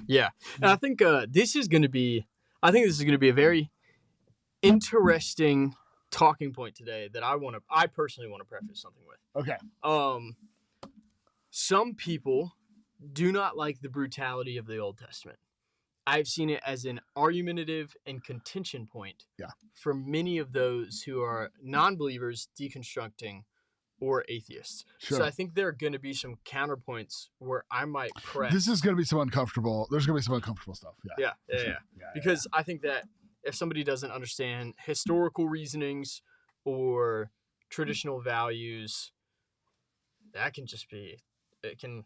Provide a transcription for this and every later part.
Yeah. And I think this is going to be a very interesting talking point today that I personally want to preface something with. Okay. Some people do not like the brutality of the Old Testament. I've seen it as an argumentative and contention point for many of those who are non-believers, deconstructing, or atheists. Sure. So I think there are going to be some counterpoints where I might press. This is going to be some uncomfortable. There's going to be some uncomfortable stuff. Yeah. Because I think that if somebody doesn't understand historical reasonings or traditional values, that can just be it can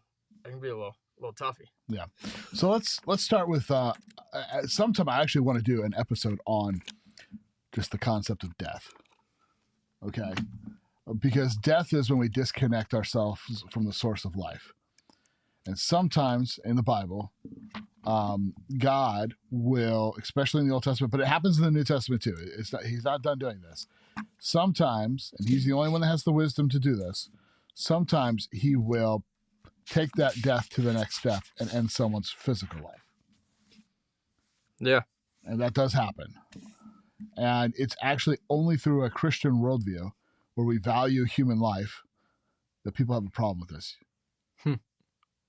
be a little toughy. Yeah. So let's start with sometime I actually want to do an episode on just the concept of death. Okay. Because death is when we disconnect ourselves from the source of life. And sometimes in the Bible, God will, especially in the Old Testament, but it happens in the New Testament too. He's not done doing this. Sometimes, and he's the only one that has the wisdom to do this, sometimes he will take that death to the next step and end someone's physical life. Yeah. And that does happen. And it's actually only through a Christian worldview where we value human life that people have a problem with this.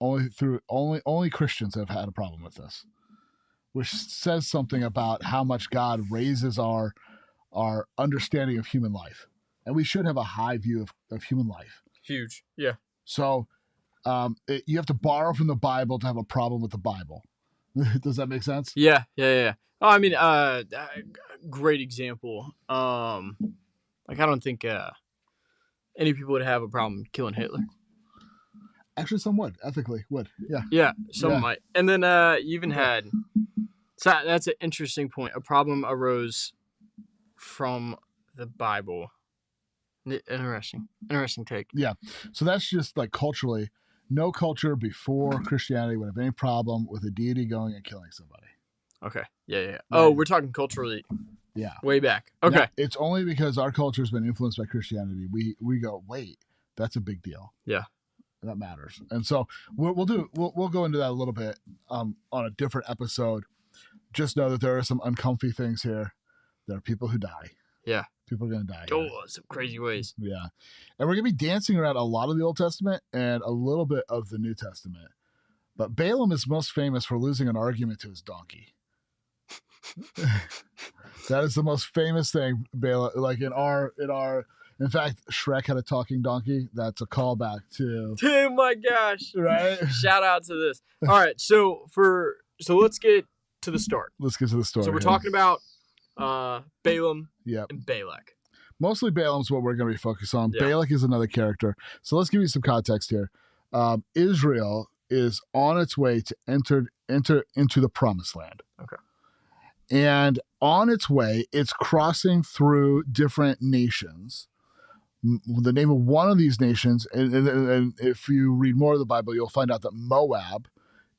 Only Christians have had a problem with this, which says something about how much God raises our understanding of human life. And we should have a high view of human life. Huge. Yeah. So you have to borrow from the Bible to have a problem with the Bible. Does that make sense? Yeah. Oh, I mean, great example. I don't think any people would have a problem killing Hitler. Actually, some would. Ethically, would. Yeah. Yeah, some might. And then you even had... So that's an interesting point. A problem arose from the Bible. Interesting take. Yeah. So that's just like culturally, no culture before Christianity would have any problem with a deity going and killing somebody. Okay. Yeah. Oh, we're talking culturally. Yeah. Way back. Okay. Now, it's only because our culture has been influenced by Christianity. We go, wait, that's a big deal. Yeah. That matters. And so we'll go into that a little bit on a different episode. Just know that there are some uncomfy things here. There are people who die. Yeah. People are going to die. Oh, some crazy ways. Yeah. And we're going to be dancing around a lot of the Old Testament and a little bit of the New Testament. But Balaam is most famous for losing an argument to his donkey. That is the most famous thing. Balaam, like in fact, Shrek had a talking donkey. That's a callback to. Oh my gosh! Right. Shout out to this. All right, so let's get to the start. Let's get to the story. So we're talking about Balaam and Balak. Mostly Balaam's what we're going to be focused on. Yeah. Balak is another character. So let's give you some context here. Israel is on its way to enter into the Promised Land. Okay. And on its way, it's crossing through different nations. The name of one of these nations, and if you read more of the Bible, you'll find out that Moab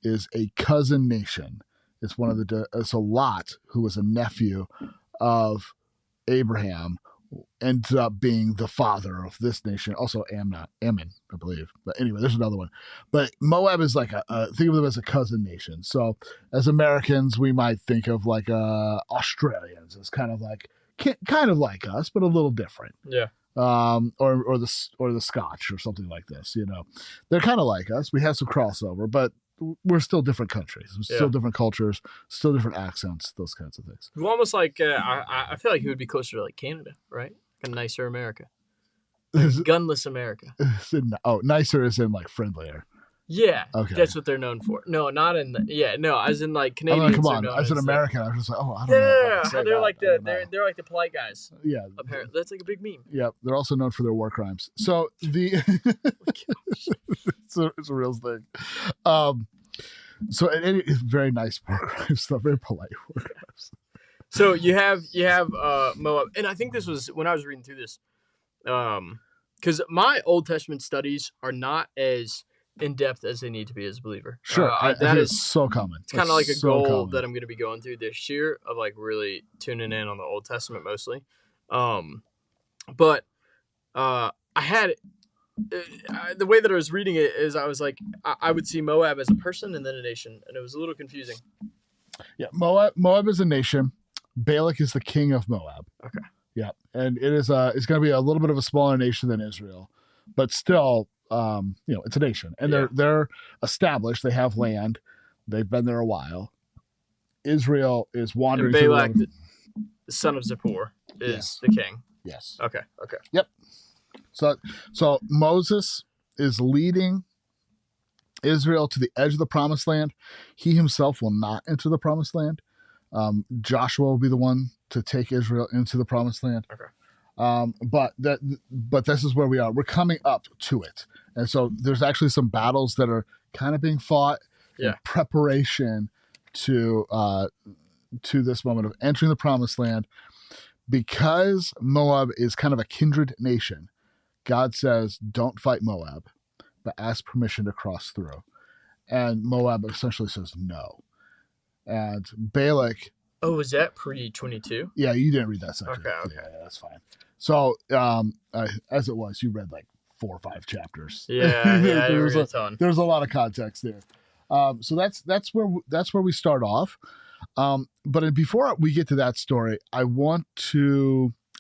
is a cousin nation. It's it's Lot, who was a nephew of Abraham, ends up being the father of this nation. Also Ammon, I believe. But anyway, there's another one. But Moab is like think of them as a cousin nation. So as Americans, we might think of like Australians as kind of like us, but a little different. Yeah. Or the Scotch or something like this. You know, they're kind of like us. We have some crossover, but we're still different countries, still different cultures, still different accents, those kinds of things. Well, almost like I feel like he would be closer to like Canada, right? A nicer America, gunless America. Nicer is in like friendlier. Yeah, okay. That's what they're known for. No, not in as in like Canadians. Come on, as an American, I was just like, I don't know. Yeah, they're like they're like the polite guys. Yeah, apparently that's like a big meme. Yeah, they're also known for their war crimes. So it's a real thing. So it's very nice war crimes, stuff, very polite war crimes. So you have Moab, and I think this was when I was reading through this, because my Old Testament studies are not as in depth as they need to be as a believer. Sure, that is so common. It's kind of like a goal that I'm going to be going through this year of like really tuning in on the Old Testament mostly. But I had the way that I was reading it is I was like, I would see Moab as a person and then a nation, and it was a little confusing. Yeah, Moab is a nation. Balak is the king of Moab. Okay. Yeah, and it's going to be a little bit of a smaller nation than Israel, but still, it's a nation, and they're established. They have land. They've been there a while. Israel is wandering. And Balak, the son of Zippor, is the king. Yes. Okay. Yep. So Moses is leading Israel to the edge of the promised land. He himself will not enter the promised land. Joshua will be the one to take Israel into the promised land. Okay. But this is where we are. We're coming up to it. And so there's actually some battles that are kind of being fought in preparation to this moment of entering the promised land. Because Moab is kind of a kindred nation, God says, don't fight Moab, but ask permission to cross through. And Moab essentially says no. And Balak. Oh, was that pre-22? Yeah, you didn't read that section. Okay. Yeah, that's fine. So, as it was, you read like 4 or 5 chapters. Yeah, there's a lot of context there. So that's where we start off. But before we get to that story, I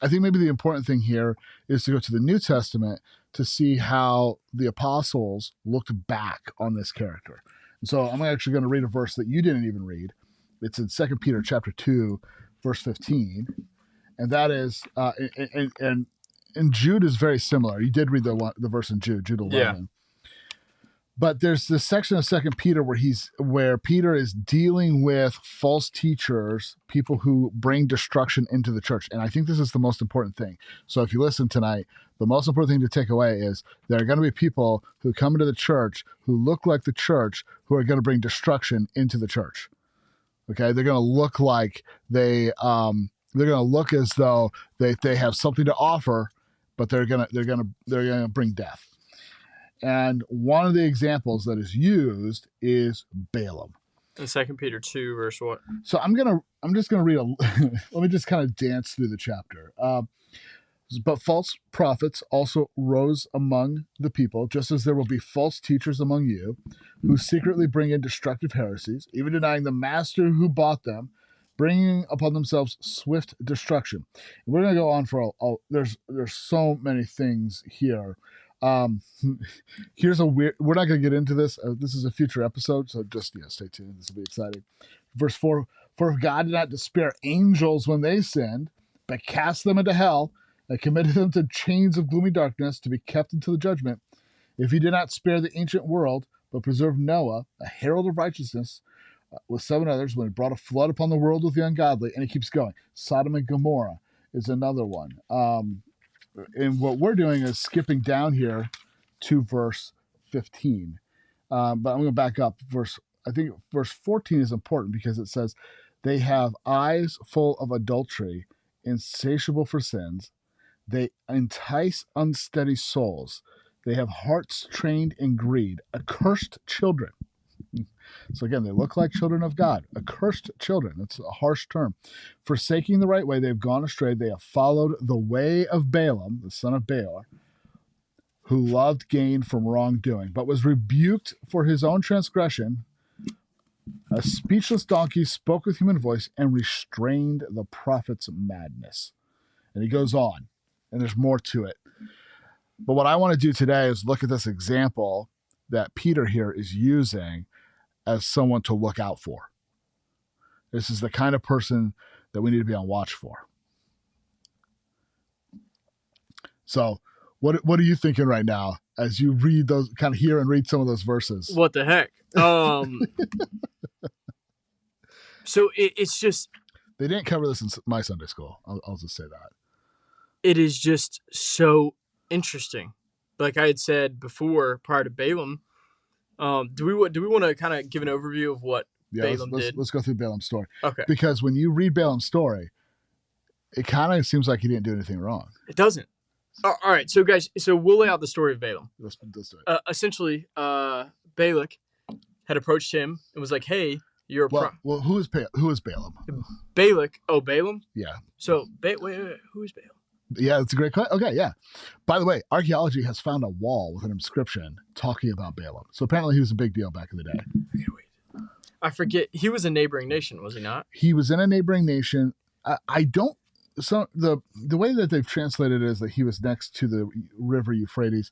think maybe the important thing here is to go to the New Testament to see how the apostles looked back on this character. And so I'm actually going to read a verse that you didn't even read. It's in 2 Peter chapter 2, verse 15. And that is, and Jude is very similar. You did read the verse in Jude 11. Yeah. But there's this section of 2 Peter where Peter is dealing with false teachers, people who bring destruction into the church. And I think this is the most important thing. So if you listen tonight, the most important thing to take away is there are going to be people who come into the church who look like the church who are going to bring destruction into the church. Okay, they're going to look like they're going to look as though they have something to offer, but they're going to bring death. And one of the examples that is used is Balaam. In 2 Peter 2, verse what? So I'm just gonna read let me just kind of dance through the chapter. But false prophets also rose among the people, just as there will be false teachers among you, who secretly bring in destructive heresies, even denying the master who bought them, bringing upon themselves swift destruction. And we're gonna go on for there's so many things here. Here's we're not going to get into this. This is a future episode, so just stay tuned. This will be exciting. Verse 4, for if God did not despair angels when they sinned, but cast them into hell and committed them to chains of gloomy darkness to be kept until the judgment, if he did not spare the ancient world, but preserved Noah, a herald of righteousness, with 7 others, when he brought a flood upon the world with the ungodly, and he keeps going. Sodom and Gomorrah is another one. And what we're doing is skipping down here to verse 15. But I'm going to back up. I think verse 14 is important because it says, they have eyes full of adultery, insatiable for sins. They entice unsteady souls. They have hearts trained in greed, accursed children. So again, they look like children of God, accursed children. That's a harsh term. Forsaking the right way, they've gone astray. They have followed the way of Balaam, the son of Beor, who loved gain from wrongdoing, but was rebuked for his own transgression. A speechless donkey spoke with human voice and restrained the prophet's madness. And he goes on, and there's more to it. But what I want to do today is look at this example that Peter here is using as someone to look out for. This is the kind of person that we need to be on watch for. So what are you thinking right now as you read those, kind of hear and read some of those verses? What the heck? So it's just... They didn't cover this in my Sunday school. I'll just say that. It is just so interesting. Like I had said before, prior to Balaam, do we want to kind of give an overview of what Balaam did? Let's go through Balaam's story. Okay. Because when you read Balaam's story, it kind of seems like he didn't do anything wrong. It doesn't. All right, so guys, we'll lay out the story of Balaam. Let's do it. Essentially, Balak had approached him and was like, "Hey, you're well, who is Balaam? Balak. Oh, Balaam. Yeah. So wait, who is Balaam? Yeah, that's a great question. Okay, yeah. By the way, archaeology has found a wall with an inscription talking about Balaam. So apparently he was a big deal back in the day. Okay, wait. I forget. He was a neighboring nation, was he not? He was in a neighboring nation. I don't. So the way that they've translated it is that he was next to the river Euphrates.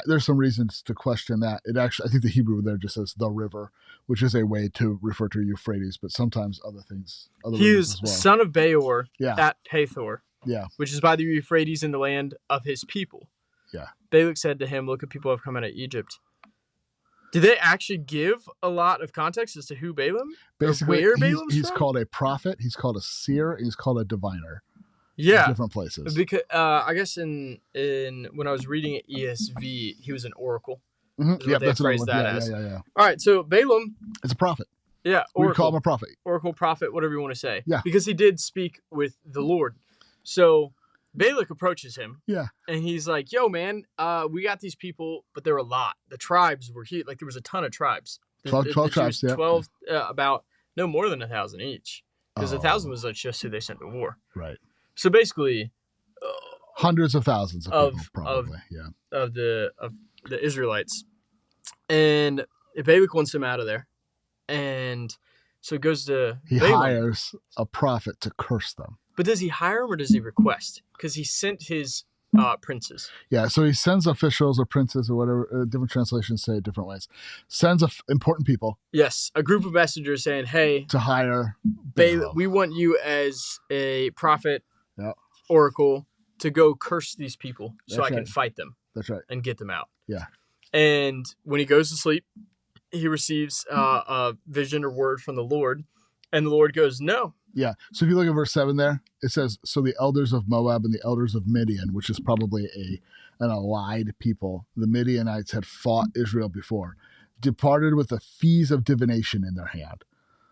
There's some reasons to question that. It actually, I think the Hebrew there just says the river, which is a way to refer to Euphrates, but sometimes other things. He is son of Beor Yeah. at Pethor, Yeah. which is by the Euphrates in the land of his people. Yeah. Balak said to him, "Look at people who have come out of Egypt." Did they actually give a lot of context as to who Balaam? Basically, where Balaam's he's from? called a prophet, he's called a seer, and he's called a diviner. Yeah, Different places. because I guess in when I was reading it ESV, he was an oracle. Mm-hmm. Yeah, that's what Yeah. All right, so Balaam, it's a prophet. Yeah, we call him a prophet. Oracle, prophet, whatever you want to say. Yeah, because he did speak with the Lord. So Balak approaches him. Yeah, and he's like, "Yo, man, we got these people, but there were a lot. The tribes were here. Like there was a ton of tribes. 12 tribes. Yeah, 12, about no more than 1,000 each, because 1,000 was just who they sent to war. Right. So basically, hundreds of thousands of people, probably. Of the Israelites, and Balak wants them out of there, and so it goes to he Balaam. hires a prophet to curse them. But does he hire him or does he request? Because he sent his princes. Yeah, so he sends officials or princes or whatever. Different translations say it different ways. Sends important people. Yes, a group of messengers saying, "Hey, to hire Balak, we want you as a prophet, oracle, to go curse these people so I can fight them. That's right. And get them out." Yeah. And when he goes to sleep, he receives a vision or word from the Lord, and the Lord goes, "No." Yeah. So if you look at verse 7 there, it says, "So the elders of Moab and the elders of Midian," which is probably an allied people, the Midianites had fought Israel before, "departed with the fees of divination in their hand."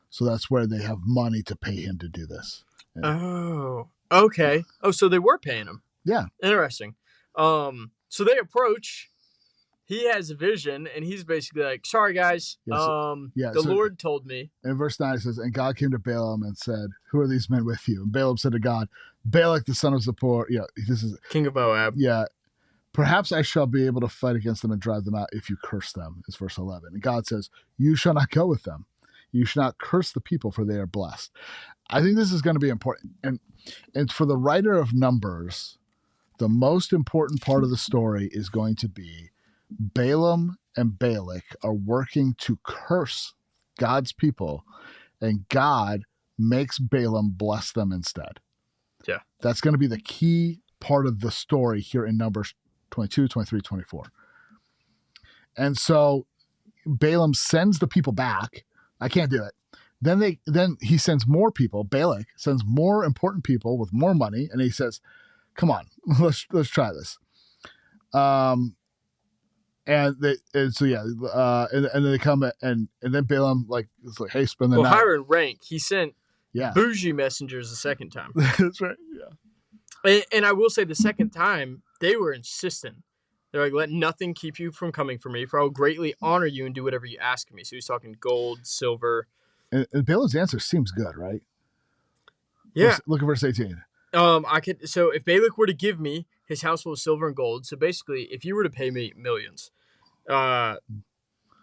So that's where they have money to pay him to do this. Yeah. Oh, okay. Oh, so they were paying him. Yeah. Interesting. So they approach. He has a vision, and he's basically like, "Sorry, guys. The Lord told me." In verse 9, it says, "And God came to Balaam and said, 'Who are these men with you?' And Balaam said to God, 'Balak, the son of Zippor,'" this is king of Moab. Yeah. "'Perhaps I shall be able to fight against them and drive them out if you curse them,'" is verse 11. And God says, "You shall not go with them. You shall not curse the people, for they are blessed." I think this is going to be important. And for the writer of Numbers, the most important part of the story is going to be Balaam and Balak are working to curse God's people, and God makes Balaam bless them instead. Yeah. That's going to be the key part of the story here in Numbers 22, 23, 24. And so Balaam sends the people back. I can't do it. Then he sends more people. Balak sends more important people with more money, and he says, "Come on, let's try this." And then they come and then Balaam is like, "Hey, spend the night." Higher in rank, he sent bougie messengers the second time. That's right. Yeah. And I will say, the second time they were insistent. They're like, "Let nothing keep you from coming for me, for I will greatly honor you and do whatever you ask of me." So he's talking gold, silver. And Balaam's answer seems good, right? Yeah. Look at verse 18. So if Balak were to give me his house full of silver and gold, so basically if you were to pay me millions, well,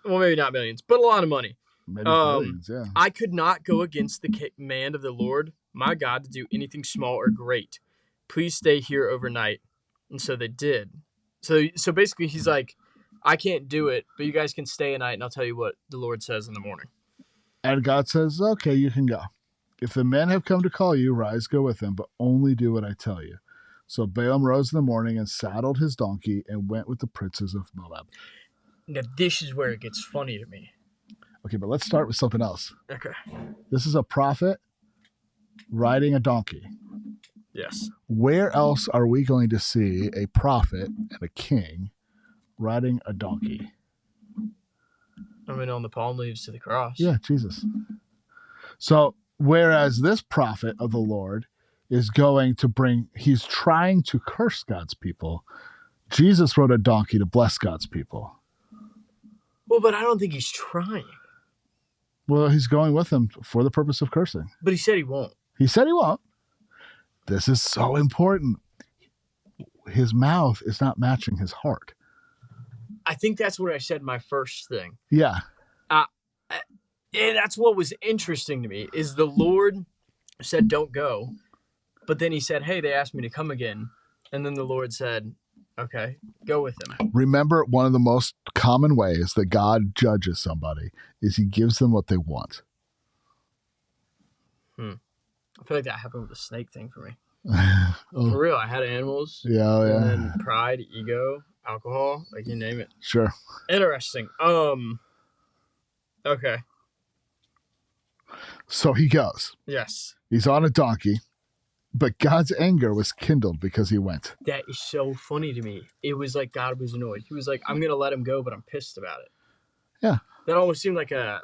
maybe not millions, but a lot of money, maybe millions, yeah, I could not go against the command of the Lord my God to do anything small or great. Please stay here overnight. And so they did. So basically he's like, "I can't do it, but you guys can stay a night, and I'll tell you what the Lord says in the morning." And God says, "Okay, you can go. If the men have come to call you, rise, go with them, but only do what I tell you." So Balaam rose in the morning and saddled his donkey and went with the princes of Moab. Now this is where it gets funny to me. Okay, but let's start with something else. Okay. This is a prophet riding a donkey. Yes. Where else are we going to see a prophet and a king riding a donkey? On the palm leaves to the cross. Yeah, Jesus. So, whereas this prophet of the Lord is he's trying to curse God's people, Jesus rode a donkey to bless God's people. Well, but I don't think he's trying. Well, he's going with them for the purpose of cursing. But he said he won't. He said he won't. This is so important. his mouth is not matching his heart. I think that's what I said my first thing. Yeah. And that's what was interesting to me is the Lord said, don't go. But then he said, hey, they asked me to come again. And then the Lord said, okay, go with them. Remember, one of the most common ways that God judges somebody is he gives them what they want. I feel like that happened with the snake thing for me. Oh. For real, I had animals. Yeah, yeah. And then pride, ego, alcohol, like you name it. Sure. Interesting. Okay. So he goes. Yes. He's on a donkey, but God's anger was kindled because he went. That is so funny to me. It was like God was annoyed. He was like, I'm gonna let him go, but I'm pissed about it. Yeah. That almost seemed like a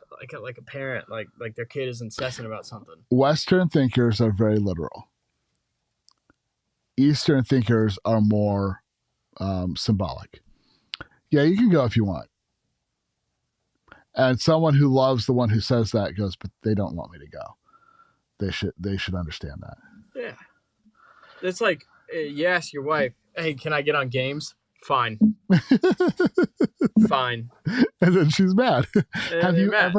parent, like their kid is incessant about something. Western thinkers are very literal. Eastern thinkers are more symbolic. Yeah, you can go if you want. And someone who loves the one who says that goes, but they don't want me to go. They should understand that. Yeah. It's like, you ask your wife, hey, can I get on games? Fine. Fine. And then she's mad. And Have you mad.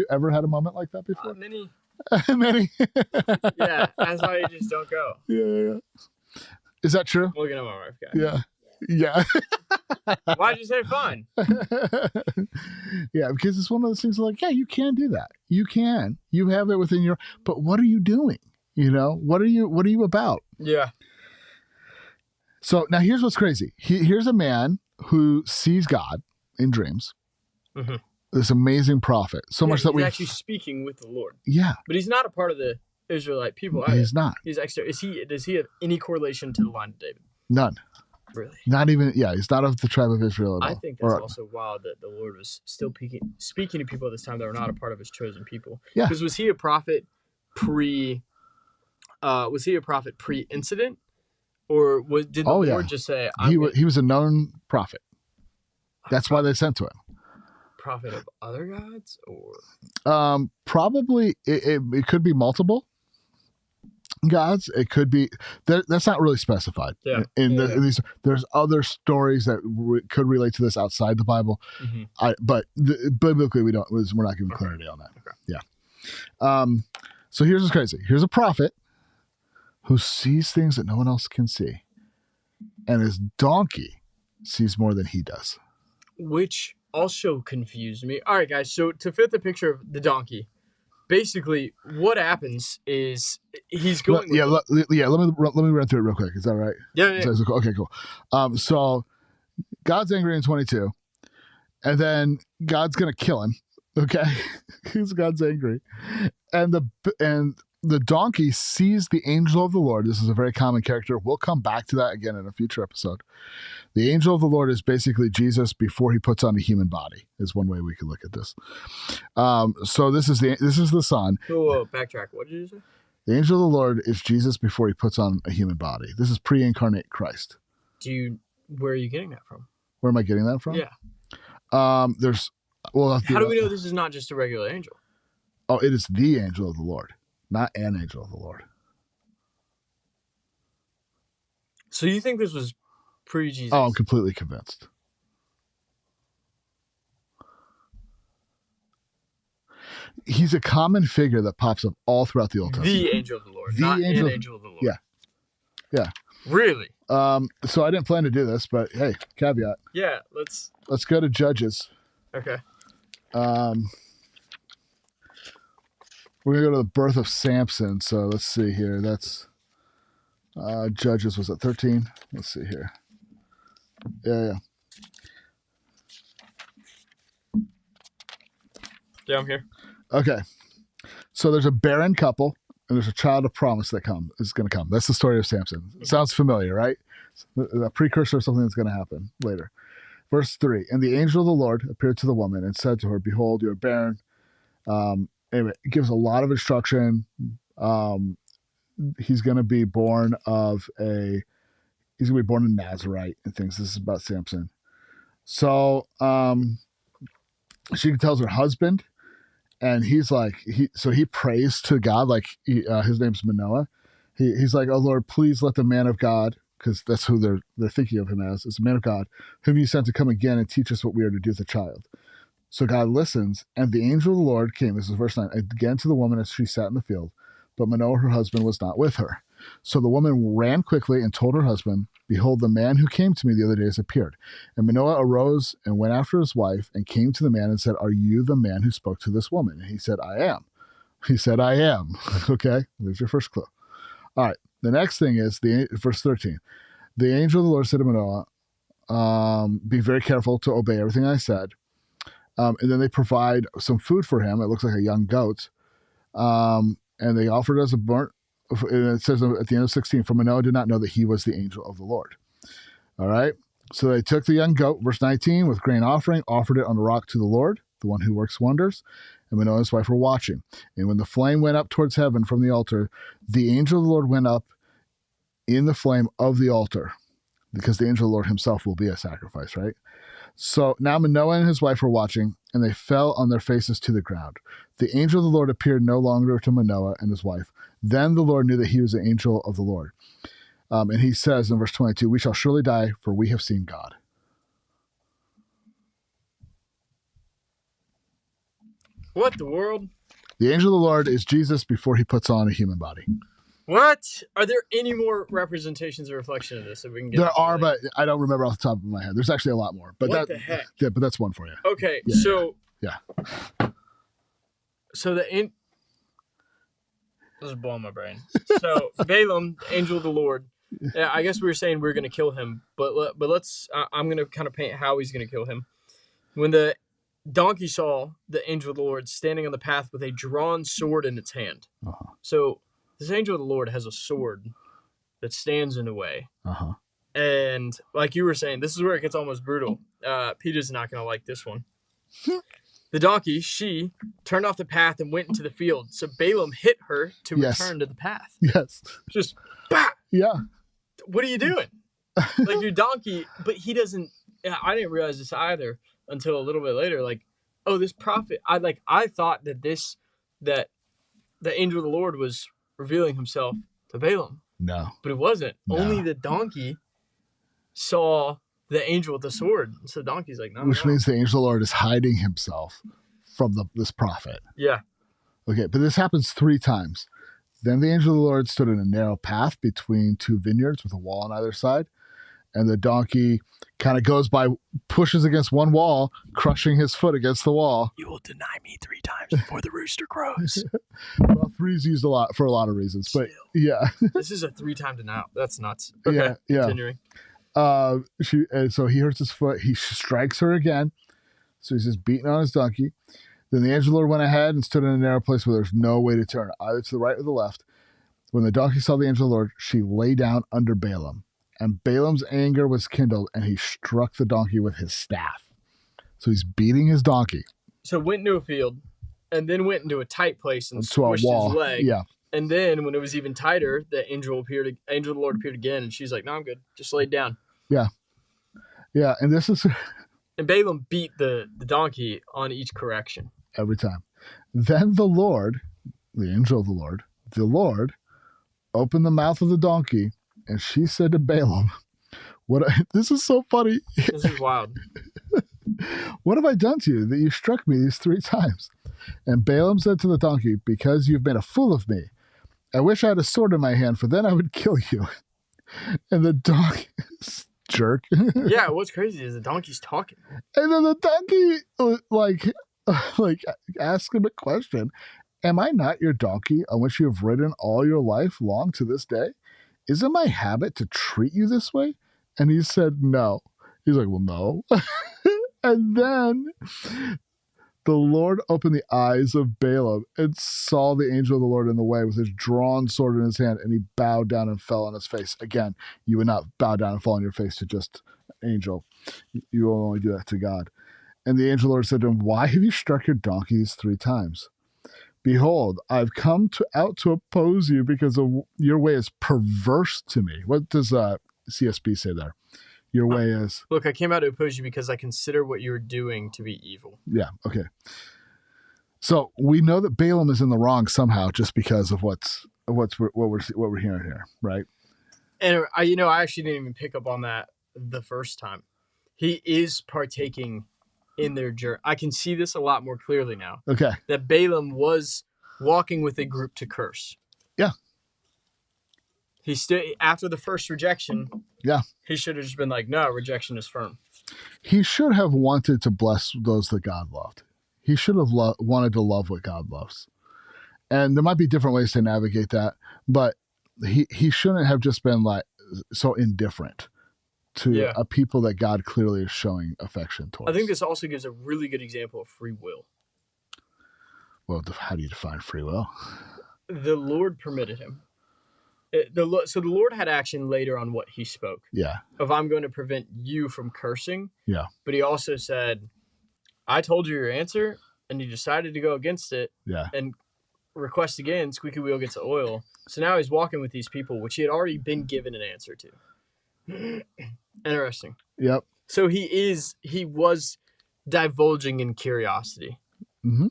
ever had a moment like that before? Many. Many. Yeah, that's why you just don't go. Yeah. Is that true? Look at my wife, guy. Yeah. Yeah. Why'd you say fine? Yeah, because it's one of those things like, yeah, you can do that. You can. You have it within your, but what are you doing? You know, what are you about? Yeah. So now here's what's crazy. Here's a man who sees God in dreams. Mm-hmm. This amazing prophet. So much that he's actually speaking with the Lord. Yeah. But he's not a part of the Israelite people. He's not. He's extra. Does he have any correlation to the line of David? None. Really? Not even, yeah, he's not of the tribe of Israel at all. I think that's also wild that the Lord was still speaking to people at this time that were not a part of his chosen people. Yeah. Because was he a prophet pre-incident? Or did the Lord just say, he was a known prophet? That's why they sent to him. Prophet of other gods? Or probably it could be multiple gods. It could be that's not really specified. Yeah. These, there's other stories that could relate to this outside the Bible. Mm-hmm. But biblically we're not giving clarity on that. Okay. Yeah. So here's what's crazy. Here's a prophet who sees things that no one else can see, and his donkey sees more than he does, which also confused me. All right, guys. So to fit the picture of the donkey, basically, what happens is he's going. Let me run through it real quick. Is that right? Yeah. Okay, cool. So God's angry in 22, and then God's gonna kill him. Okay, because God's angry, and the donkey sees the angel of the Lord. This is a very common character. We'll come back to that again in a future episode. The angel of the Lord is basically Jesus before he puts on a human body, is one way we could look at this. So this is the Son. Whoa, backtrack. What did you say? The angel of the Lord is Jesus before he puts on a human body. This is pre-incarnate Christ. Where are you getting that from? Where am I getting that from? Yeah. How do we know this is not just a regular angel? Oh, it is the angel of the Lord. Not an angel of the Lord. So you think this was pre-Jesus? Oh, I'm completely convinced. He's a common figure that pops up all throughout the Old Testament. The angel of the Lord. Not an angel of the Lord. Yeah. Really? So I didn't plan to do this, but hey, caveat. Yeah, let's go to Judges. Okay. We're going to go to the birth of Samson. So let's see here. That's Judges, was it 13? Let's see here. Yeah. Yeah, I'm here. Okay. So there's a barren couple, and there's a child of promise that is going to come. That's the story of Samson. Sounds familiar, right? A precursor of something that's going to happen later. Verse 3, and the angel of the Lord appeared to the woman and said to her, behold, you are barren. Anyway, it gives a lot of instruction. He's going to be born a Nazarite and things. This is about Samson. So she tells her husband, and he's like, he prays to God, like his name's Manoah. He's like, oh Lord, please let the man of God because that's who they're thinking of him as, is a man of God, whom you sent to come again and teach us what we are to do with the child. So God listens, and the angel of the Lord came, this is verse 9, again to the woman as she sat in the field, but Manoah, her husband, was not with her. So the woman ran quickly and told her husband, behold, the man who came to me the other day has appeared. And Manoah arose and went after his wife and came to the man and said, are you the man who spoke to this woman? And he said, I am. He said, I am. Okay, there's your first clue. All right, the next thing is verse 13. The angel of the Lord said to Manoah, be very careful to obey everything I said. And then they provide some food for him. It looks like a young goat. And they offered as a burnt. And it says at the end of 16, for Manoah did not know that he was the angel of the Lord. All right. So they took the young goat, verse 19, with grain offering, offered it on the rock to the Lord, the one who works wonders. And Manoah and his wife were watching. And when the flame went up towards heaven from the altar, the angel of the Lord went up in the flame of the altar, because the angel of the Lord himself will be a sacrifice, right? So now Manoah and his wife were watching, and they fell on their faces to the ground. The angel of the Lord appeared no longer to Manoah and his wife. Then the Lord knew that he was the angel of the Lord. And he says in verse 22, we shall surely die, for we have seen God. What the world? The angel of the Lord is Jesus before he puts on a human body. What? Are there any more representations or reflection of this that we can get? There are, but I don't remember off the top of my head. There's actually a lot more. But what the heck? Yeah, but that's one for you. Okay, yeah, so... Yeah. So this is blowing my brain. So Balaam, the angel of the Lord, I guess we were saying we are going to kill him, but let's, I'm going to kind of paint how he's going to kill him. When the donkey saw the angel of the Lord standing on the path with a drawn sword in its hand. Uh-huh. So this angel of the Lord has a sword that stands in the way. Uh-huh. And like you were saying, this is where it gets almost brutal. Peter's not going to like this one. The donkey, she turned off the path and went into the field. So Balaam hit her to return to the path. Yes. Just, bah! Yeah. What are you doing? Like your donkey, but he doesn't, I didn't realize this either until a little bit later. Like, oh, this prophet, I thought that the angel of the Lord was revealing himself to Balaam. No. But it wasn't. No. Only the donkey saw the angel with the sword. So the donkey's like, no. Which means the angel of the Lord is hiding himself from this prophet. Yeah. Okay, but this happens 3 times. Then the angel of the Lord stood in a narrow path between 2 vineyards with a wall on either side. And the donkey kind of goes by, pushes against one wall, crushing his foot against the wall. You will deny me 3 times before the rooster crows. Well, 3 is used a lot for a lot of reasons, but yeah. This is a 3-time denial. That's nuts. Okay, yeah. Continuing. So he hurts his foot. He strikes her again. So he's just beating on his donkey. Then the angel of the Lord went ahead and stood in a narrow place where there's no way to turn, either to the right or the left. When the donkey saw the angel of the Lord, she lay down under Balaam. And Balaam's anger was kindled, and he struck the donkey with his staff. So he's beating his donkey. So went into a field, and then went into a tight place and to a squished wall. his leg. Yeah. And then when it was even tighter, the angel of the Lord appeared again, and she's like, no, I'm good. Just lay down. Yeah. Yeah, and this is... And Balaam beat the donkey on each correction. Every time. Then the Lord, the angel of the Lord opened the mouth of the donkey, and she said to Balaam, this is so funny. This is wild. What have I done to you that you struck me these 3 times? And Balaam said to the donkey, because you've made a fool of me. I wish I had a sword in my hand, for then I would kill you. And the donkey... jerk. Yeah, what's crazy is the donkey's talking. And then the donkey like asks him a question. Am I not your donkey on which you have ridden all your life long to this day? Is it my habit to treat you this way? And he said, no. He's like, well, no. And then the Lord opened the eyes of Balaam and saw the angel of the Lord in the way with his drawn sword in his hand, and he bowed down and fell on his face. Again, you would not bow down and fall on your face to just an angel. You will only do that to God. And the angel of the Lord said to him, why have you struck your donkeys 3 times? Behold, I've come out to oppose you because your way is perverse to me. What does CSB say there? Your way is... Look, I came out to oppose you because I consider what you're doing to be evil. Yeah, okay. So we know that Balaam is in the wrong somehow just because of what we're hearing here, right? And I actually didn't even pick up on that the first time. He is partaking in their journey. I can see this a lot more clearly now. Okay. That Balaam was walking with a group to curse. Yeah. He after the first rejection. Yeah. He should have just been like, no, rejection is firm. He should have wanted to bless those that God loved. He should have wanted to love what God loves. And there might be different ways to navigate that, but he shouldn't have just been like so indifferent to a people that God clearly is showing affection towards. I think this also gives a really good example of free will. Well, how do you define free will? The Lord permitted him. So the Lord had action later on what he spoke. Yeah. Of I'm going to prevent you from cursing. Yeah. But he also said, I told you your answer, and you decided to go against it. Yeah. And request again, squeaky wheel gets the oil. So now he's walking with these people, which he had already been given an answer to. Interesting. Yep. So he was divulging in curiosity. Mm-hmm.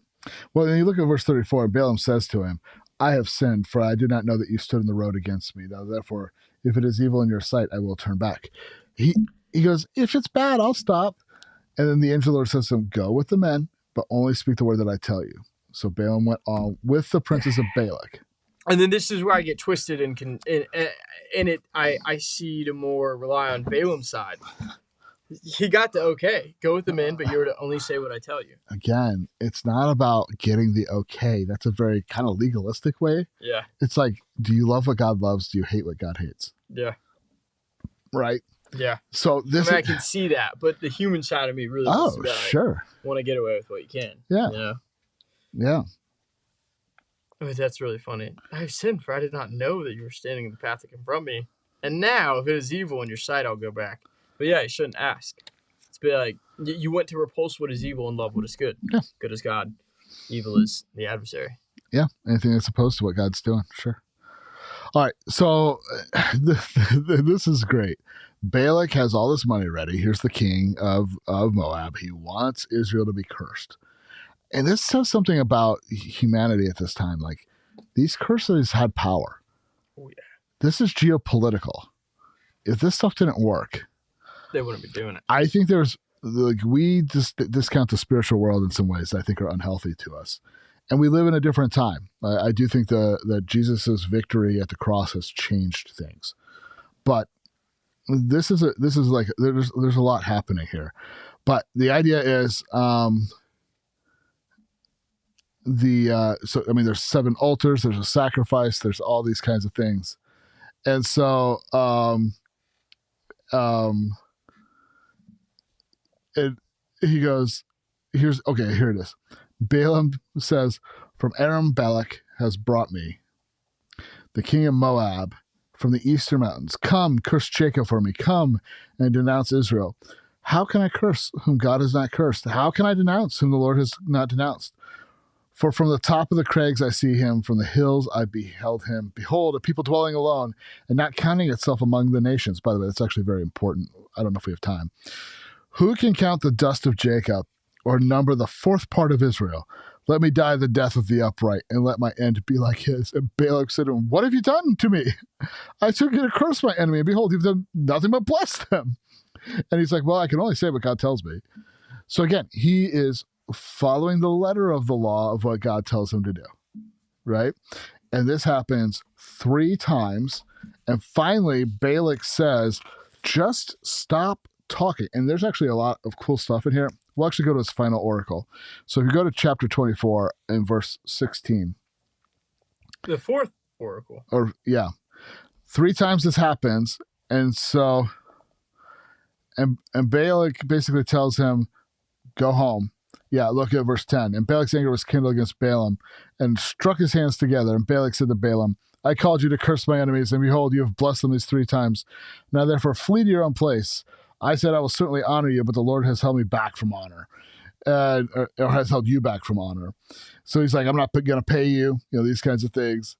Well, then you look at verse 34, Balaam says to him, I have sinned, for I did not know that you stood in the road against me. Now, therefore, if it is evil in your sight, I will turn back. He goes, if it's bad, I'll stop. And then the angel of the Lord says to him, go with the men, but only speak the word that I tell you. So Balaam went on with the princes of Balak. And then this is where I get twisted and I see to more rely on Balaam's side. He got the okay. Go with the men, but you're to only say what I tell you. Again, it's not about getting the okay. That's a very kind of legalistic way. Yeah. It's like, do you love what God loves? Do you hate what God hates? Yeah. Right? Yeah. So this I can see that, but the human side of me really sure. Want to get away with what you can. Yeah. You know? Yeah. But that's really funny. I have sinned, for I did not know that you were standing in the path to confront me. And now, if it is evil in your sight, I'll go back. But yeah, you shouldn't ask. It's be like, you went to repulse what is evil and love what is good. Yeah. Good is God. Evil is the adversary. Yeah. Anything that's opposed to what God's doing. Sure. All right. So this is great. Balak has all this money ready. Here's the king of Moab. He wants Israel to be cursed. And this says something about humanity at this time. Like, these curses had power. Oh, yeah. This is geopolitical. If this stuff didn't work, they wouldn't be doing it. I think we just discount the spiritual world in some ways that I think are unhealthy to us. And we live in a different time. I do think that Jesus's victory at the cross has changed things. But this is like there's a lot happening here. But the idea is there's 7 altars, there's a sacrifice, there's all these kinds of things. And so he goes, here it is. Balaam says, from Aram Balak has brought me, the king of Moab, from the eastern mountains. Come, curse Jacob for me. Come and denounce Israel. How can I curse whom God has not cursed? How can I denounce whom the Lord has not denounced? For from the top of the crags I see him, from the hills I beheld him. Behold, a people dwelling alone and not counting itself among the nations. By the way, that's actually very important. I don't know if we have time. Who can count the dust of Jacob or number the 4th part of Israel? Let me die the death of the upright, and let my end be like his. And Balak said to him, what have you done to me? I took you to curse my enemy, and behold, you've done nothing but bless them. And he's like, well, I can only say what God tells me. So again, he is following the letter of the law of what God tells him to do, right? And this happens 3 times. And finally, Balak says, just stop talking. And there's actually a lot of cool stuff in here. We'll actually go to his final oracle. So if you go to chapter 24 and verse 16. The 4th oracle. 3 times this happens. And so, and Balak basically tells him, go home. Yeah, look at verse 10. And Balak's anger was kindled against Balaam and struck his hands together. And Balak said to Balaam, I called you to curse my enemies, and behold, you have blessed them these 3 times. Now therefore flee to your own place. I said I will certainly honor you, but the Lord has held me back from honor, or has held you back from honor. So he's like, I'm not going to pay you, these kinds of things.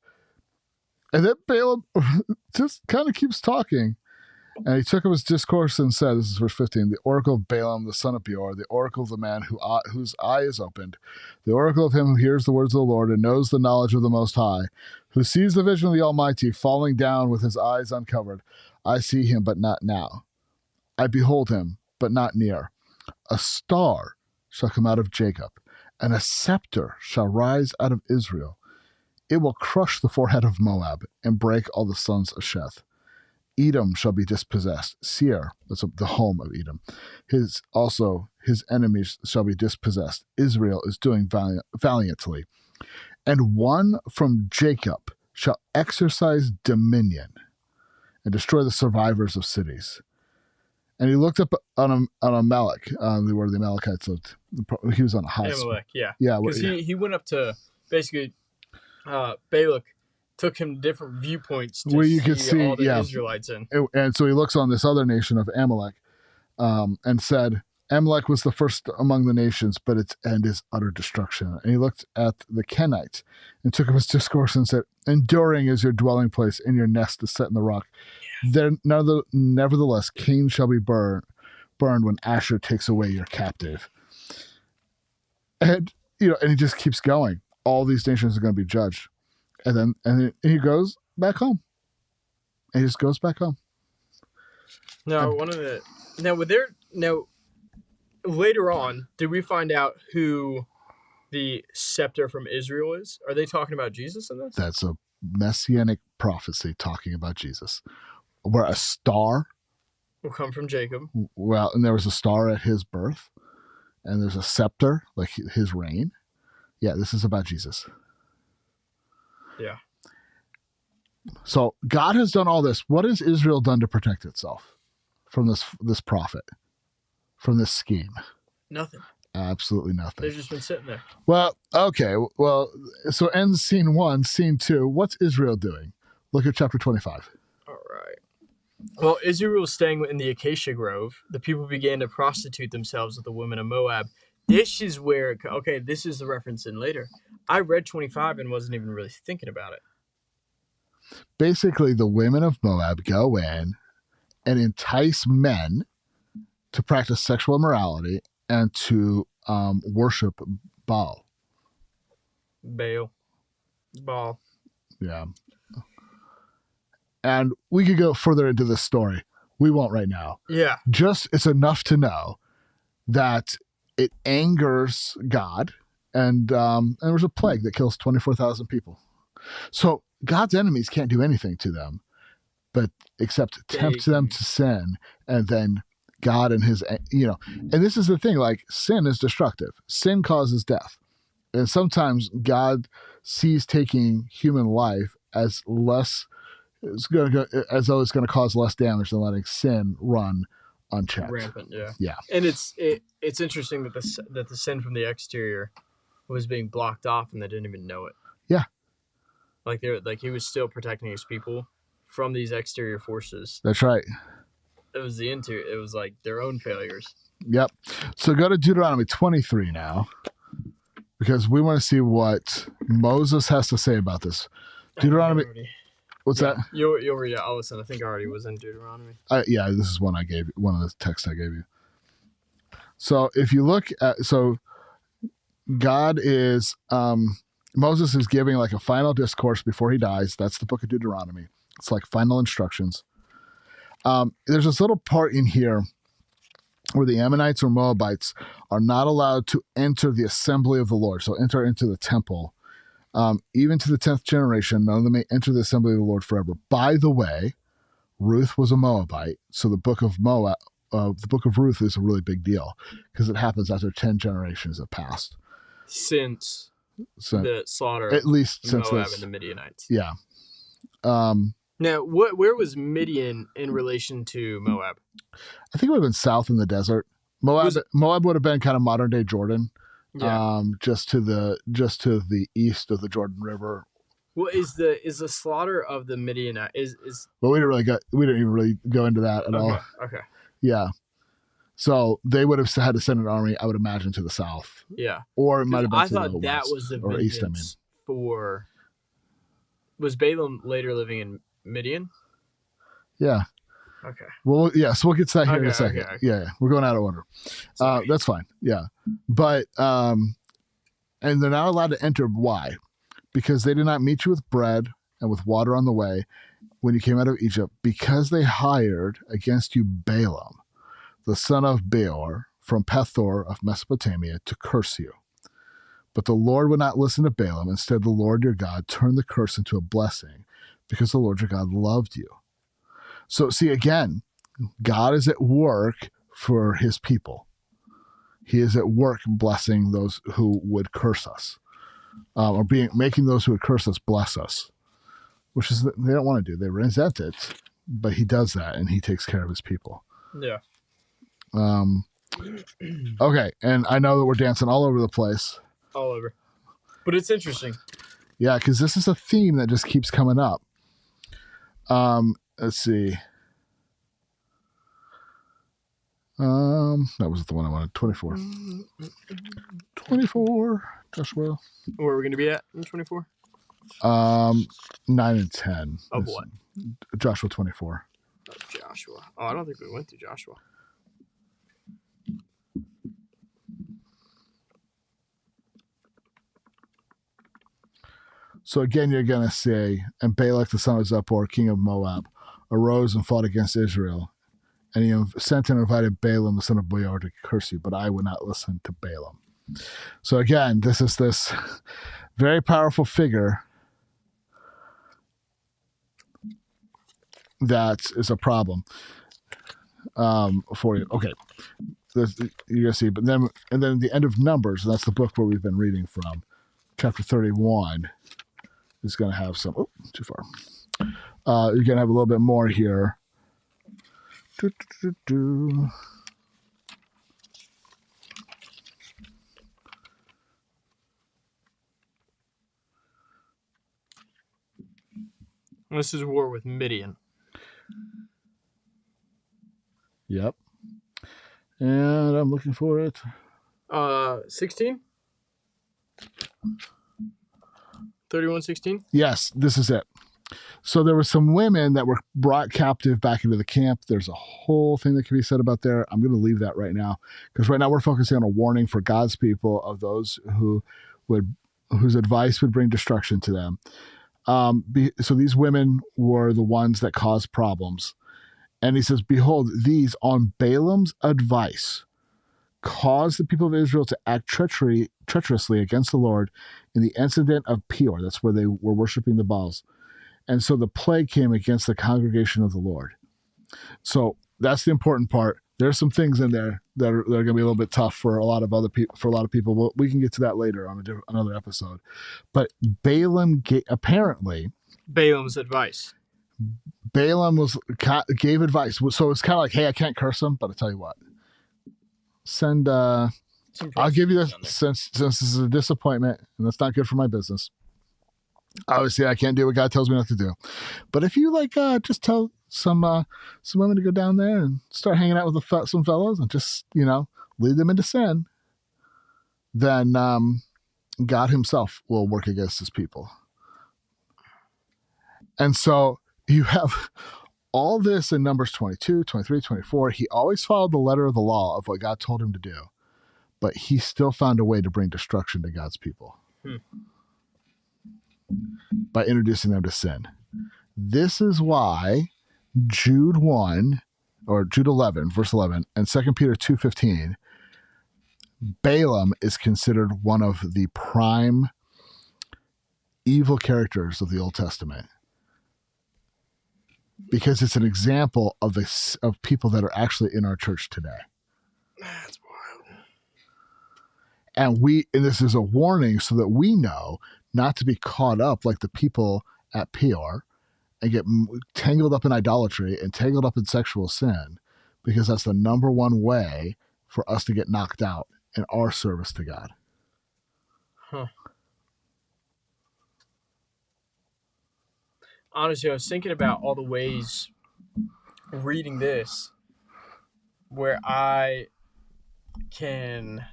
And then Balaam just kind of keeps talking. And he took up his discourse and said, this is verse 15, the oracle of Balaam, the son of Beor, the oracle of the man whose eye is opened, the oracle of him who hears the words of the Lord and knows the knowledge of the Most High, who sees the vision of the Almighty falling down with his eyes uncovered. I see him, but not now. I behold him, but not near. A star shall come out of Jacob, and a scepter shall rise out of Israel. It will crush the forehead of Moab and break all the sons of Sheth. Edom shall be dispossessed. Seir, that's the home of Edom. His enemies shall be dispossessed. Israel is doing valiantly. And one from Jacob shall exercise dominion and destroy the survivors of cities. And he looked up on Amalek, where the Amalekites lived. He was on a high. Amalek, yeah. Yeah. Because he went up to, basically, Balak took him different viewpoints to where you could see all the Israelites in. And so he looks on this other nation of Amalek and said, Amalek was the first among the nations, but its end is utter destruction. And he looked at the Kenites and took up his discourse and said, enduring is your dwelling place, and your nest is set in the rock. Yeah. Nevertheless, Cain shall be burned when Asher takes away your captive. And he just keeps going. All these nations are going to be judged. And then he goes back home. And he just goes back home. Now, later on, did we find out who the scepter from Israel is? Are they talking about Jesus in this? That's a messianic prophecy talking about Jesus. Where a star will come from Jacob. Well, and there was a star at his birth. And there's a scepter, like his reign. Yeah, this is about Jesus. Yeah. So God has done all this. What has Israel done to protect itself from this prophet, from this scheme? Nothing. Absolutely nothing. They've just been sitting there. Well, okay. Well, so ends scene 1. Scene 2. What's Israel doing? Look at chapter 25. All right. Well, Israel was staying in the acacia grove. The people began to prostitute themselves with the women of Moab. This is where, okay, this is the reference in later. I read 25 and wasn't even really thinking about it. Basically, the women of Moab go in and entice men to practice sexual immorality and to worship Baal. Baal. Yeah. And we could go further into this story. We won't right now. Yeah. Just, it's enough to know that it angers God, and there was a plague that kills 24,000 people. So God's enemies can't do anything to them, but except tempt them to sin, and then God and his, and this is the thing, like sin is destructive. Sin causes death. And sometimes God sees taking human life as less, as though it's going to cause less damage than letting sin run unchecked. Rampant, yeah. Yeah. And it's interesting that the sin from the exterior was being blocked off and they didn't even know it. Yeah. Like he was still protecting his people from these exterior forces. That's right. It was it was like their own failures. Yep. So go to Deuteronomy 23 now, because we want to see what Moses has to say about this. Deuteronomy. What's that? You'll read it. I'll listen. I think I already was in Deuteronomy. Yeah, this is one of the texts I gave you. So if you look at, God is, Moses is giving like a final discourse before he dies. That's the book of Deuteronomy. It's like final instructions. There's this little part in here where the Ammonites or Moabites are not allowed to enter the assembly of the Lord. So enter into the temple. Even to the 10th generation, none of them may enter the assembly of the Lord forever. By the way, Ruth was a Moabite. So the book of Ruth is a really big deal because it happens after 10 generations have passed. Since the slaughter at least since Moab this, and the Midianites. Yeah. Now, where was Midian in relation to Moab? I think it would have been south in the desert. Moab would have been kind of modern day Jordan. Yeah. Just to the east of the Jordan River. Well, is the slaughter of the Midianite is? Well, we didn't even really go into that at all. Okay. Yeah. So they would have had to send an army, I would imagine, to the south. Yeah. Or it might have been I to thought the that west, was the or east. I mean, was Balaam later living in Midian? Yeah. Okay. Well, yeah, so we'll get to that here in a Okay, second. okay. Yeah, we're going out of order. That's fine. Yeah. But, and they're not allowed to enter. Why? Because they did not meet you with bread and with water on the way when you came out of Egypt, because they hired against you Balaam, the son of Beor, from Pethor of Mesopotamia, to curse you. But the Lord would not listen to Balaam. Instead, the Lord your God turned the curse into a blessing, because the Lord your God loved you. So, see, again, God is at work for his people. He is at work blessing those who would curse us, or making those who would curse us bless us, which is they don't want to do. They resent it, but he does that, and he takes care of his people. Yeah. Okay, and I know that we're dancing all over the place. All over. But it's interesting. Yeah, because this is a theme that just keeps coming up. Let's see. That was the one I wanted. 24. 24, Joshua. Where are we going to be at in 24? 9 and 10. Of what? Joshua 24. Of Joshua. Oh, I don't think we went through Joshua. So again, you're going to say, and Balak the son of Zippor, king of Moab, arose and fought against Israel. And he sent and invited Balaam the son of Beor to curse you, but I would not listen to Balaam. So again, this is this very powerful figure that is a problem for you. Okay, you're going to see, but then the end of Numbers, and that's the book where we've been reading from, chapter 31, is going to have some. Oh, too far. You're going to have a little bit more here. This is war with Midian. Yep. And I'm looking for it. 16? 31:16? Yes, this is it. So there were some women that were brought captive back into the camp. There's a whole thing that can be said about there. I'm going to leave that right now, because right now we're focusing on a warning for God's people of those whose advice would bring destruction to them. So these women were the ones that caused problems. And he says, behold, these on Balaam's advice caused the people of Israel to act treacherously against the Lord in the incident of Peor. That's where they were worshiping the Baals. And so the plague came against the congregation of the Lord. So that's the important part. There's some things in there that are going to be a little bit tough for a lot of other people. For a lot of people, well, we can get to that later on another episode. But Balaam apparently Balaam's advice. Balaam gave advice. So it's kind of like, hey, I can't curse them, but I tell you what, send. I'll give you this since this is a disappointment and that's not good for my business. Obviously, I can't do what God tells me not to do. But if you just tell some women to go down there and start hanging out with some fellows and just lead them into sin, then God Himself will work against His people. And so you have all this in Numbers 22, 23, 24. He always followed the letter of the law of what God told him to do, but he still found a way to bring destruction to God's people. By introducing them to sin. This is why Jude 1 or Jude 11, verse 11, and 2 Peter 2:15, Balaam is considered one of the prime evil characters of the Old Testament, because it's an example of people that are actually in our church today. That's wild. And this is a warning so that we know not to be caught up like the people at Peor and get tangled up in idolatry and tangled up in sexual sin, because that's the number one way for us to get knocked out in our service to God. Honestly, I was thinking about all the ways reading this where I can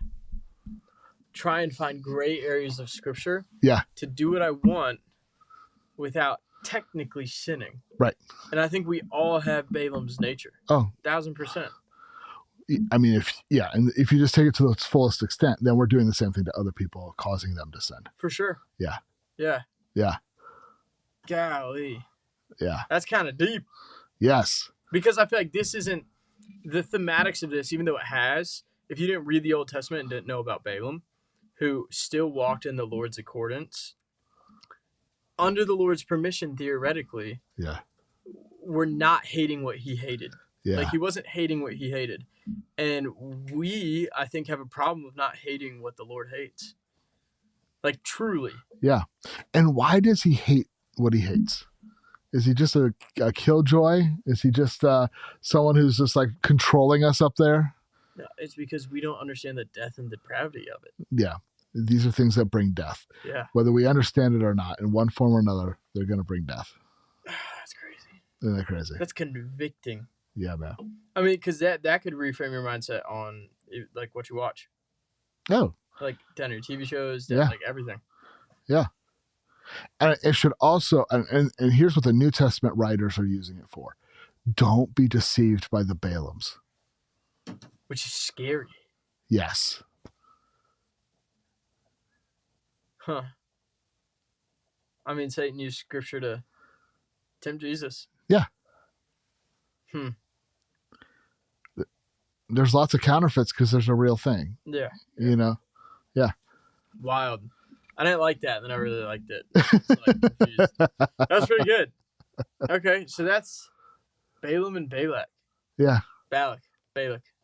try and find gray areas of scripture to do what I want without technically sinning. Right. And I think we all have Balaam's nature. Oh, 1,000%. I mean, if you just take it to the fullest extent, then we're doing the same thing to other people, causing them to sin. For sure. Yeah. Yeah. Yeah. Golly. Yeah. That's kind of deep. Yes. Because I feel like this isn't the thematics of this, even though it has, if you didn't read the Old Testament and didn't know about Balaam, who still walked in the Lord's accordance, under the Lord's permission, theoretically, yeah, we're not hating what he hated. Yeah. Like, he wasn't hating what he hated. And we, I think, have a problem of not hating what the Lord hates. Like, truly. Yeah. And why does he hate what he hates? Is he just a killjoy? Is he just someone who's just like controlling us up there? No, it's because we don't understand the death and depravity of it. Yeah. These are things that bring death. Yeah. Whether we understand it or not, in one form or another, they're going to bring death. That's crazy. Isn't that crazy? That's convicting. Yeah, man. I mean, because that could reframe your mindset on, like, what you watch. Oh. Like, down your TV shows, yeah. like, everything. Yeah. And it should also, and here's what the New Testament writers are using it for. Don't be deceived by the Balaams. Which is scary. Yes. Huh. I mean, Satan used scripture to tempt Jesus. Yeah. There's lots of counterfeits because there's a real thing. Yeah. You know? Yeah. Wild. I didn't like that, and then I really liked it. Like, that's pretty good. Okay, so that's Balaam and Balak. Yeah. Balak.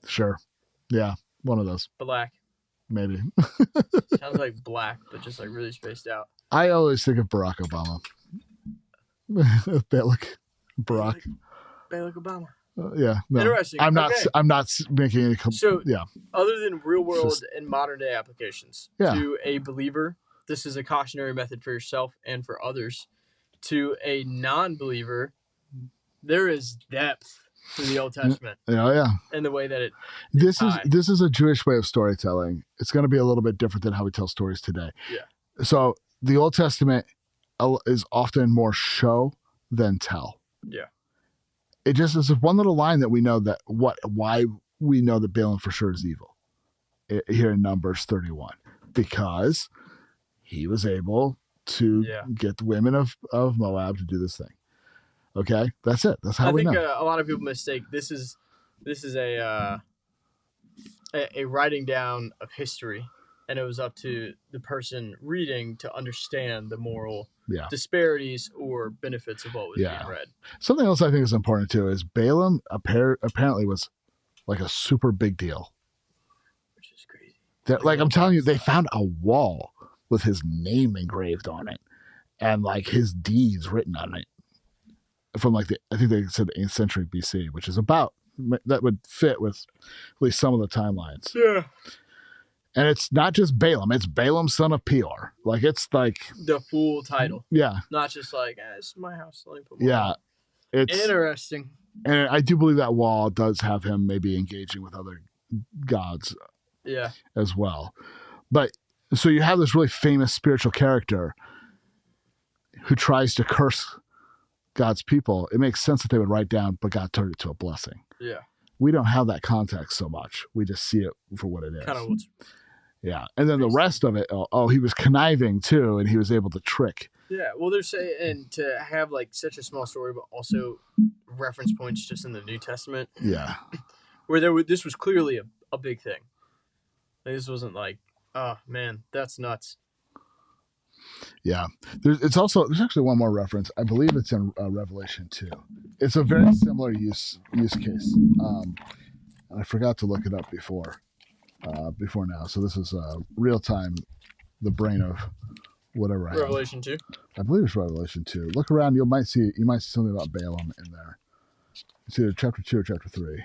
Sure. Yeah. One of those. Balak. Maybe. Sounds like black, but just like really spaced out. I always think of Barack Obama. Balak. Barack. Balak Obama. Yeah. No. Interesting. I'm not making any. So, yeah. Other than real world and modern day applications, yeah. to a believer, this is a cautionary method for yourself and for others. To a non-believer, there is depth to the Old Testament. Yeah. And the way that it. This is a Jewish way of storytelling. It's going to be a little bit different than how we tell stories today. Yeah. So the Old Testament is often more show than tell. Yeah. It just is one little line that we know that why we know that Balaam for sure is evil here in Numbers 31, because he was able to get the women of Moab to do this thing. Okay, that's it. That's how we know. I think a lot of people mistake this is a writing down of history, and it was up to the person reading to understand the moral disparities or benefits of what was being read. Something else I think is important too is Balaam apparently was like a super big deal. Which is crazy. Like I'm telling you, they found a wall with his name engraved on it and like his deeds written on it from like I think they said the 8th century BC, which is about, that would fit with at least some of the timelines. Yeah. And it's not just Balaam, it's Balaam son of Peor. Like it's like the full title. Yeah. Not just like, it's my house. It's interesting. And I do believe that wall does have him maybe engaging with other gods as well. But so you have this really famous spiritual character who tries to curse God's people. It makes sense that they would write down, but God turned it to a blessing. Yeah. We don't have that context so much. We just see it for what it is. Kind of what's. Yeah. And then the rest of it, he was conniving too, and he was able to trick. Yeah. Well, they're saying, and to have like such a small story, but also reference points just in the New Testament. Yeah. Where this was clearly a big thing. Like, this wasn't like, oh man, that's nuts. Yeah. There's actually one more reference. I believe it's in Revelation 2. It's a very similar use case. I forgot to look it up before now. So this is real time, the brain of whatever. Revelation 2. I believe it's Revelation 2. Look around. You might see something about Balaam in there. It's either chapter 2 or chapter 3.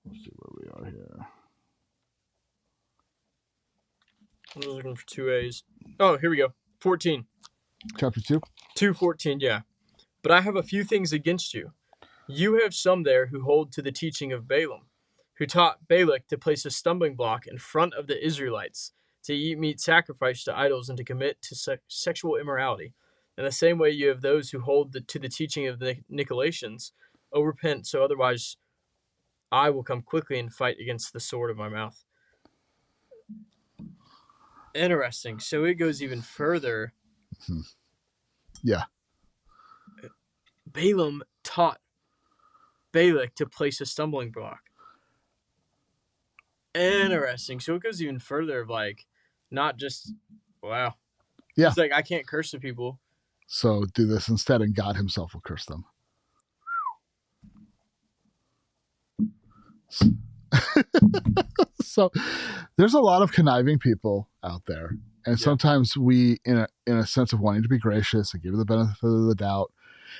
Let's see where we are here. I was looking for 2A's. Oh, here we go. 14. Chapter 2? 2:14, yeah. But I have a few things against you. You have some there who hold to the teaching of Balaam, who taught Balak to place a stumbling block in front of the Israelites, to eat meat sacrificed to idols, and to commit to sexual immorality. In the same way, you have those who hold to the teaching of the Nicolaitans. Oh, repent, so otherwise I will come quickly and fight against the sword of my mouth. Interesting. So it goes even further. Yeah. Balaam taught Balak to place a stumbling block. Interesting. So it goes even further of like, not just, wow. Yeah. It's like, I can't curse the people. So do this instead, and God himself will curse them. So there's a lot of conniving people out there. And sometimes we, in a sense of wanting to be gracious and give the benefit of the doubt,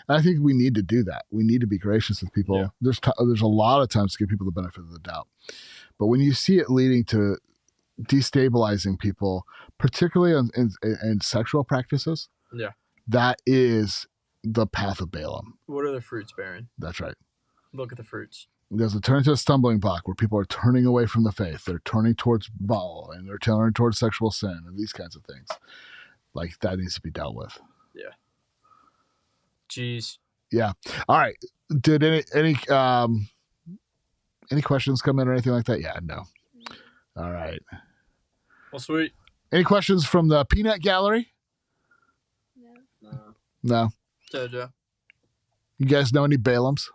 and I think we need to do that. We need to be gracious with people. Yeah. There's a lot of times to give people the benefit of the doubt. But when you see it leading to destabilizing people, particularly in sexual practices, that is the path of Balaam. What are the fruits bearing? That's right. Look at the fruits. There's a turn to a stumbling block where people are turning away from the faith. They're turning towards Baal, and they're turning towards sexual sin and these kinds of things. Like, that needs to be dealt with. Yeah. Jeez. Yeah. All right. Did any questions come in or anything like that? Yeah, no. All right. Well, sweet. Any questions from the peanut gallery? No. Jojo. You guys know any Balaams?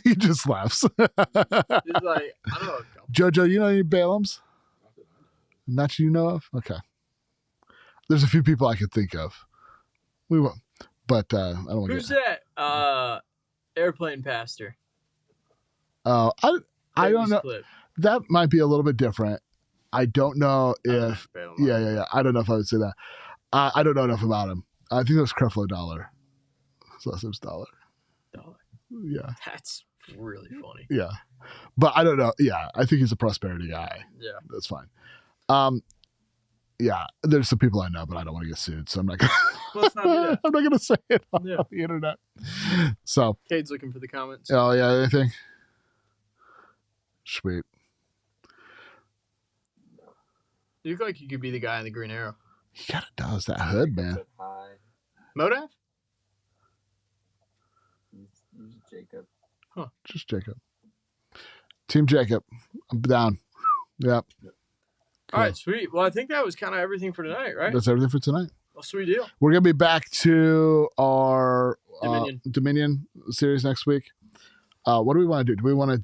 He just laughs. He's like, I don't know. Jojo, you know any Balaams? Not you know of? Okay. There's a few people I could think of. We won't, but I don't want to. Who's that? Airplane pastor. Oh, I don't know. Clip. That might be a little bit different. I don't know if. Yeah. I don't know if I would say that. I don't know enough about him. I think it was Creflo Dollar. His last name's Dollar. Yeah. That's really funny. Yeah. But I don't know. Yeah. I think he's a prosperity guy. Yeah. That's fine. Yeah. There's some people I know, but I don't want to get sued. So I'm not going to. I'm not going to say it on the internet. So. Cade's looking for the comments. Oh, yeah. Anything? Sweet. You look like you could be the guy in the Green Arrow. He kind of does. That hood, man. Modav? Jacob. Huh. Just Jacob. Team Jacob. I'm down. Yep. Cool. All right, sweet. Well, I think that was kind of everything for tonight, right? That's everything for tonight. Well, sweet deal. We're going to be back to our Dominion series next week. What do we want to do? Do we want to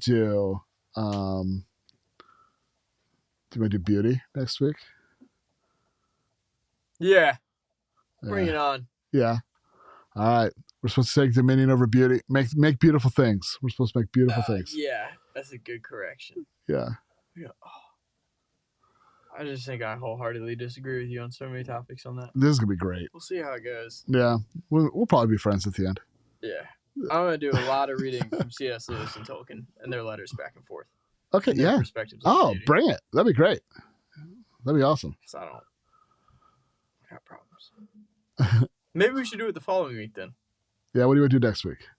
do beauty next week? Yeah. Bring it on. Yeah. All right. We're supposed to take dominion over beauty. Make beautiful things. We're supposed to make beautiful things. Yeah, that's a good correction. Yeah. I just think I wholeheartedly disagree with you on so many topics on that. This is going to be great. We'll see how it goes. Yeah. We'll probably be friends at the end. Yeah. I'm going to do a lot of reading from C.S. Lewis and Tolkien and their letters back and forth. Okay, yeah. Perspectives bring it. That'd be great. That'd be awesome. Because I got problems. Maybe we should do it the following week then. Yeah, what do you want to do next week?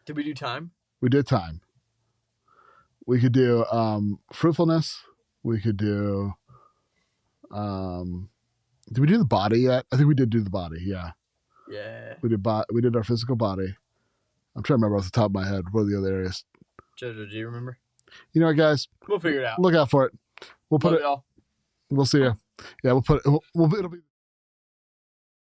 Did we do time? We did time. We could do fruitfulness. We could do did we do the body yet? I think we did do the body, yeah. Yeah. We did our physical body. I'm trying to remember off the top of my head what are the other areas. Jojo, do you remember? You know what, guys? We'll figure it out. Look out for it. We'll put Love it. y'all. We'll see you. Yeah, it'll be